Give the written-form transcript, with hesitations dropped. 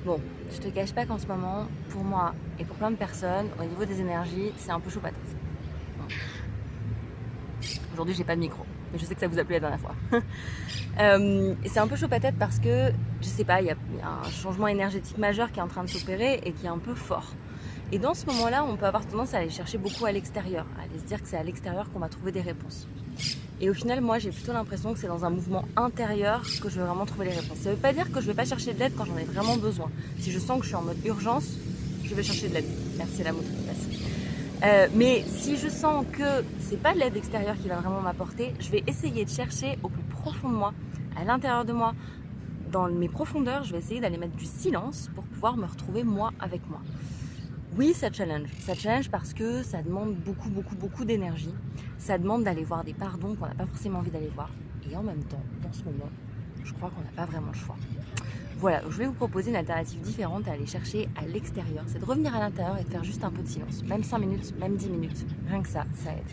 Bon, je te cache pas qu'en ce moment, pour moi et pour plein de personnes, au niveau des énergies, c'est un peu chaud patate. Bon. Aujourd'hui, j'ai pas de micro, mais je sais que ça vous a plu la dernière fois. Et c'est un peu chaud patate parce que, je sais pas, il y a un changement énergétique majeur qui est en train de s'opérer et qui est un peu fort. Et dans ce moment-là, on peut avoir tendance à aller chercher beaucoup à l'extérieur, à aller se dire que c'est à l'extérieur qu'on va trouver des réponses. Et au final, moi, j'ai plutôt l'impression que c'est dans un mouvement intérieur que je vais vraiment trouver les réponses. Ça ne veut pas dire que je ne vais pas chercher de l'aide quand j'en ai vraiment besoin. Si je sens que je suis en mode urgence, je vais chercher de l'aide. Merci la moto qui passe. Mais si je sens que c'est pas l'aide extérieure qui va vraiment m'apporter, je vais essayer de chercher au plus profond de moi, à l'intérieur de moi, dans mes profondeurs, je vais essayer d'aller mettre du silence pour pouvoir me retrouver moi avec moi. Oui, ça challenge. Ça challenge parce que ça demande beaucoup d'énergie. Ça demande d'aller voir des pardons qu'on n'a pas forcément envie d'aller voir. Et en même temps, dans ce moment, je crois qu'on n'a pas vraiment le choix. Voilà, je vais vous proposer une alternative différente à aller chercher à l'extérieur. C'est de revenir à l'intérieur et de faire juste un peu de silence. Même 5 minutes, même 10 minutes. Rien que ça aide.